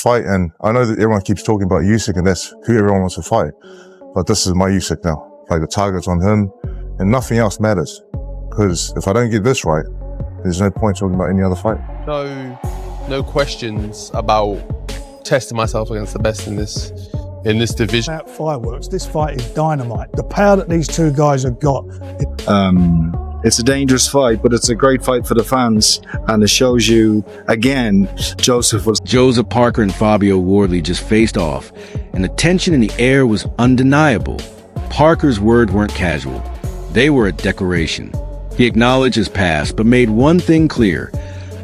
fight, and I know that everyone keeps talking about Usyk and that's who everyone wants to fight, but this is my Usyk now. Like, the target's on him and nothing else matters, because if I don't get this right, there's no point talking about any other fight. No questions about testing myself against the best in this division. Out fireworks, this fight is dynamite. The power that these two guys have got. It's a dangerous fight, but it's a great fight for the fans, and it shows you, again, Joseph Parker and Fabio Wardley just faced off, and the tension in the air was undeniable. Parker's words weren't casual. They were a declaration. He acknowledged his past, but made one thing clear.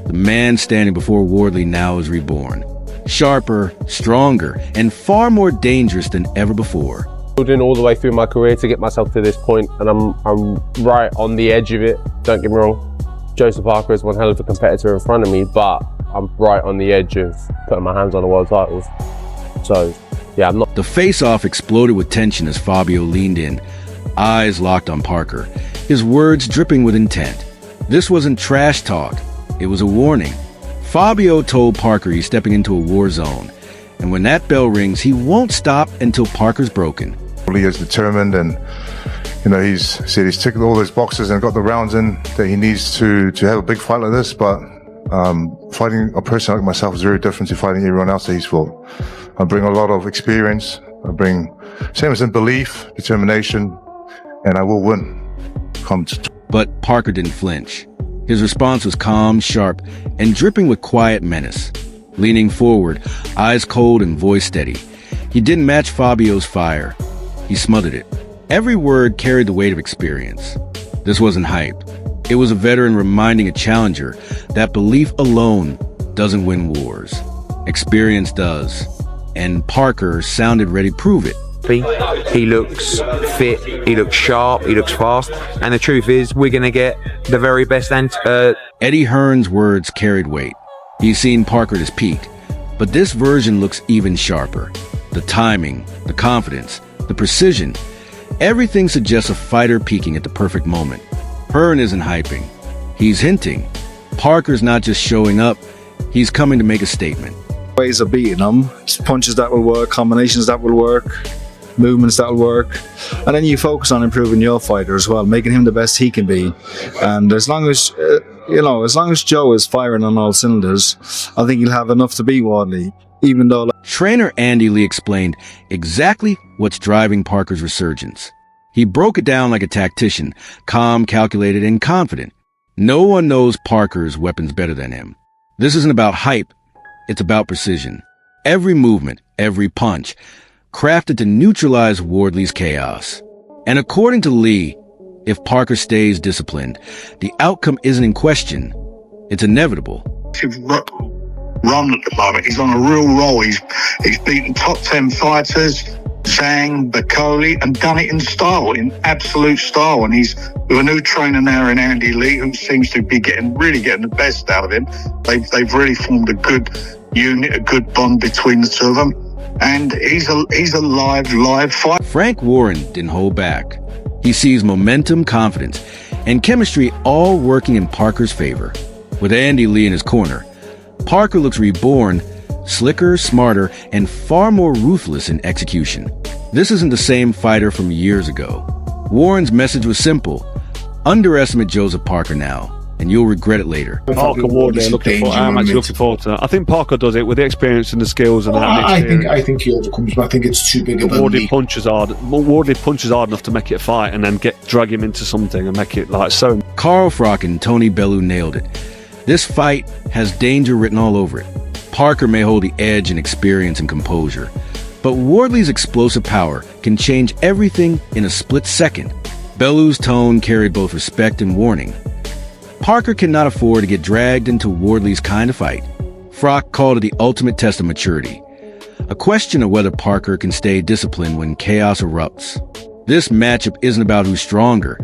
The man standing before Wardley now is reborn. Sharper, stronger, and far more dangerous than ever before. Building all the way through my career to get myself to this point, and I'm right on the edge of it. Don't get me wrong, Joseph Parker is one hell of a competitor in front of me, but I'm right on the edge of putting my hands on the world titles. So, yeah, I'm not. The face-off exploded with tension as Fabio leaned in, eyes locked on Parker, his words dripping with intent. This wasn't trash talk, it was a warning. Fabio told Parker he's stepping into a war zone, and when that bell rings, he won't stop until Parker's broken. He is determined, and he's said he's ticked all those boxes and got the rounds in that he needs to have a big fight like this. But fighting a person like myself is very different to fighting everyone else that he's fought. I bring a lot of experience. I bring, same as in belief, determination, and I will win. But Parker didn't flinch. His response was calm, sharp, and dripping with quiet menace. Leaning forward, eyes cold and voice steady, he didn't match Fabio's fire. He smothered it. Every word carried the weight of experience. This wasn't hype. It was a veteran reminding a challenger that belief alone doesn't win wars. Experience does. And Parker sounded ready to prove it. He looks fit, he looks sharp, he looks fast, and the truth is, we're going to get the very best. Eddie Hearn's words carried weight. He's seen Parker at his peak, but this version looks even sharper. The timing, the confidence, the precision, everything suggests a fighter peaking at the perfect moment. Hearn isn't hyping. He's hinting. Parker's not just showing up, he's coming to make a statement. ways of beating him, punches that will work, combinations that will work, movements that will work, and then you focus on improving your fighter as well, making him the best he can be. And as long as as long as Joe is firing on all cylinders, I think he'll have enough to beat Wardley. Even though Trainer Andy Lee explained exactly what's driving Parker's resurgence. He broke it down like a tactician, calm, calculated, and confident. No one knows Parker's weapons better than him. This isn't about hype, it's about precision. Every movement, every punch, crafted to neutralize Wardley's chaos. And according to Lee, if Parker stays disciplined, the outcome isn't in question. It's inevitable. Run at the moment. He's on a real roll. He's beaten top 10 fighters, Zhang, Bakoli, and done it in style, in absolute style. And he's with a new trainer now in Andy Lee, who seems to be really getting the best out of him. They've really formed a good unit, a good bond between the two of them. And he's a live fight. Frank Warren didn't hold back. He sees momentum, confidence, and chemistry all working in Parker's favor. With Andy Lee in his corner, Parker looks reborn, slicker, smarter, and far more ruthless in execution. This isn't the same fighter from years ago. Warren's message was simple: underestimate Joseph Parker now, and you'll regret it later. Parker Wardley, I'm actually looking forward to that. I think Parker does it with the experience and the skills and that. I think he overcomes, but I think it's too big of a Wardley punches hard enough to make it a fight and then drag him into something and make it like so. Carl Frock and Tony Bellew nailed it. This fight has danger written all over it. Parker may hold the edge in experience and composure, but Wardley's explosive power can change everything in a split second. Bellew's tone carried both respect and warning. Parker cannot afford to get dragged into Wardley's kind of fight. Frock called it the ultimate test of maturity, a question of whether Parker can stay disciplined when chaos erupts. This matchup isn't about who's stronger,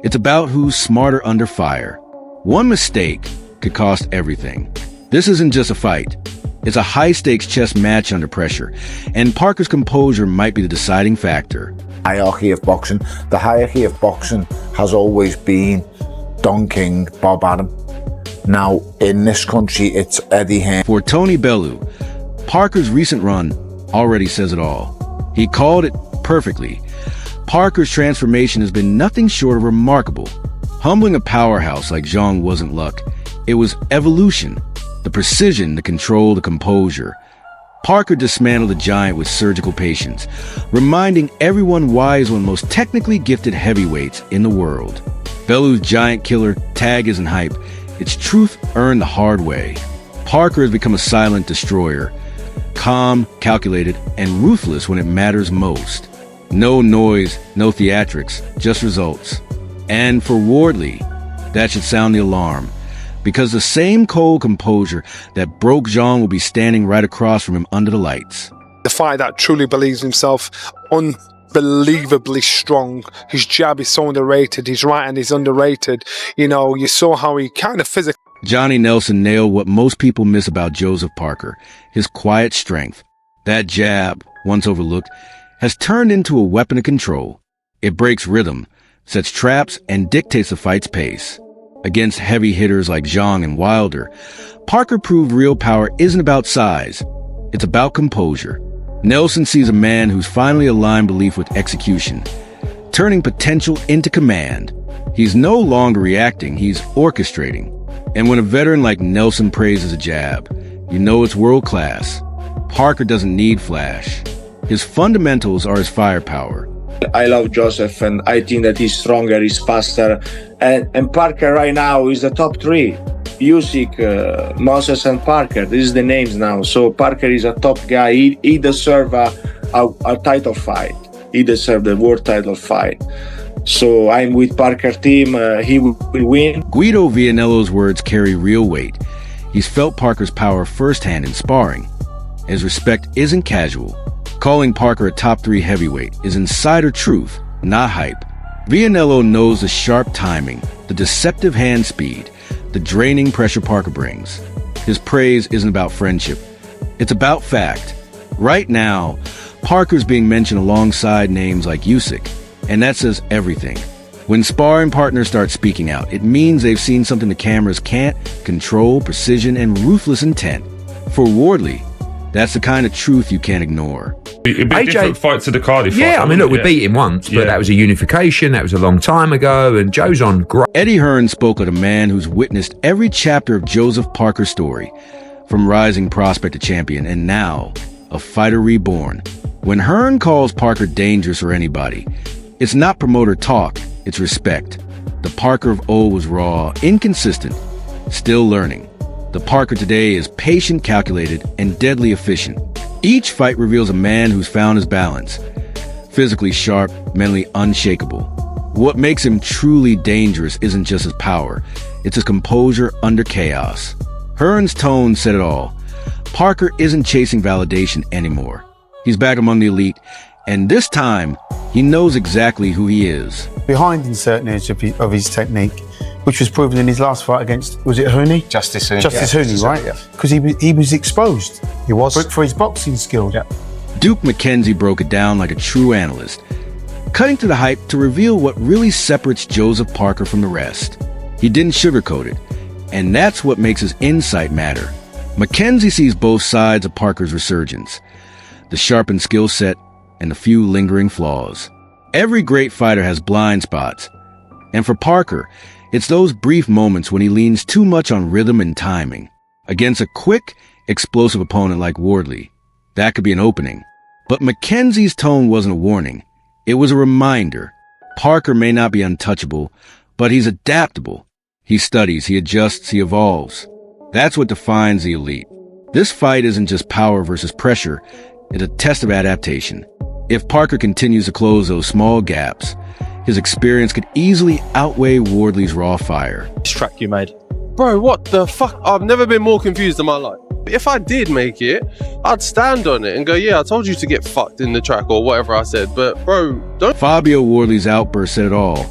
it's about who's smarter under fire. One mistake could cost everything. This isn't just a fight. It's a high-stakes chess match under pressure, and Parker's composure might be the deciding factor. Hierarchy of boxing. The hierarchy of boxing has always been Don King, Bob Arum. Now, in this country, it's Eddie Hearn. For Tony Bellew, Parker's recent run already says it all. He called it perfectly. Parker's transformation has been nothing short of remarkable. Humbling a powerhouse like Zhang wasn't luck. It was evolution. The precision, the control, the composure. Parker dismantled the giant with surgical patience, reminding everyone why he's one of the most technically gifted heavyweights in the world. Bellu's giant killer tag isn't hype. It's truth earned the hard way. Parker has become a silent destroyer, calm, calculated, and ruthless when it matters most. No noise, no theatrics, just results. And for Wardley, that should sound the alarm, because the same cold composure that broke Zhang will be standing right across from him under the lights. The fighter that truly believes in himself, unbelievably strong. His jab is so underrated, his right hand is underrated. You know, you saw how he kind of physically... Johnny Nelson nailed what most people miss about Joseph Parker, his quiet strength. That jab, once overlooked, has turned into a weapon of control. It breaks rhythm, sets traps, and dictates the fight's pace. Against heavy hitters like Zhang and Wilder, Parker proved real power isn't about size. It's about composure. Nelson sees a man who's finally aligned belief with execution, turning potential into command. He's no longer reacting, he's orchestrating. And when a veteran like Nelson praises a jab, you know it's world-class. Parker doesn't need flash. His fundamentals are his firepower. I love Joseph, and I think that he's stronger, he's faster. And Parker right now is the top three. Usyk, Moses, and Parker. This is the names now. So Parker is a top guy. He deserves a title fight. He deserves the world title fight. So I'm with Parker team. He will win. Guido Vianello's words carry real weight. He's felt Parker's power firsthand in sparring. His respect isn't casual. Calling Parker a top 3 heavyweight is insider truth, not hype. Vianello knows the sharp timing, the deceptive hand speed, the draining pressure Parker brings. His praise isn't about friendship. It's about fact. Right now, Parker's being mentioned alongside names like Usyk, and that says everything. When sparring partners start speaking out, it means they've seen something the cameras can't: control, precision, and ruthless intent. For Wardley, that's the kind of truth you can't ignore. It'd be a different fight to the Cardiff fight. Yeah, I mean, look, we beat him once, but that was a unification. That was a long time ago, and Joe's on great. Eddie Hearn spoke of a man who's witnessed every chapter of Joseph Parker's story, from rising prospect to champion, and now a fighter reborn. When Hearn calls Parker dangerous for anybody, it's not promoter talk, it's respect. The Parker of old was raw, inconsistent, still learning. The Parker today is patient, calculated, and deadly efficient. Each fight reveals a man who's found his balance. Physically sharp, mentally unshakable. What makes him truly dangerous isn't just his power, it's his composure under chaos. Hearn's tone said it all. Parker isn't chasing validation anymore. He's back among the elite, and this time, he knows exactly who he is. Behind in certain areas of his technique, which was proven in his last fight against, was it Hooney? Justice Hooney. Justice Hooney, right? Because he was exposed. He was. For his boxing skills. Yeah. Duke McKenzie broke it down like a true analyst, cutting to the hype to reveal what really separates Joseph Parker from the rest. He didn't sugarcoat it, and that's what makes his insight matter. McKenzie sees both sides of Parker's resurgence, the sharpened skill set and the few lingering flaws. Every great fighter has blind spots, and for Parker, it's those brief moments when he leans too much on rhythm and timing. Against a quick, explosive opponent like Wardley, that could be an opening. But McKenzie's tone wasn't a warning. It was a reminder. Parker may not be untouchable, but he's adaptable. He studies, he adjusts, he evolves. That's what defines the elite. This fight isn't just power versus pressure. It's a test of adaptation. If Parker continues to close those small gaps, his experience could easily outweigh Wardley's raw fire. This track you made. Bro, what the fuck? I've never been more confused in my life. If I did make it, I'd stand on it and go, yeah, I told you to get fucked in the track or whatever I said. But bro, don't... Fabio Wardley's outburst said it all.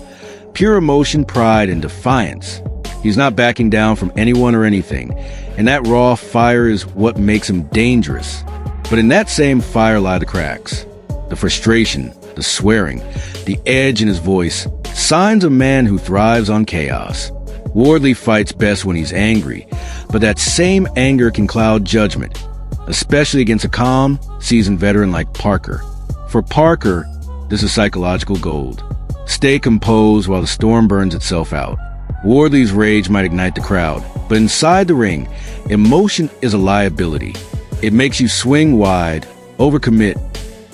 Pure emotion, pride, and defiance. He's not backing down from anyone or anything. And that raw fire is what makes him dangerous. But in that same fire lie the cracks. The frustration, the swearing, the edge in his voice, signs of a man who thrives on chaos. Wardley fights best when he's angry, but that same anger can cloud judgment. especially against a calm, seasoned veteran like Parker. For Parker, this is psychological gold. Stay composed while the storm burns itself out. Wardley's rage might ignite the crowd, but inside the ring, emotion is a liability. It makes you swing wide, overcommit,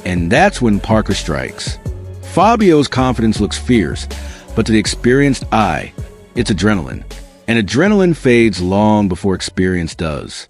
and that's when Parker strikes. Fabio's confidence looks fierce, but to the experienced eye, it's adrenaline. And adrenaline fades long before experience does.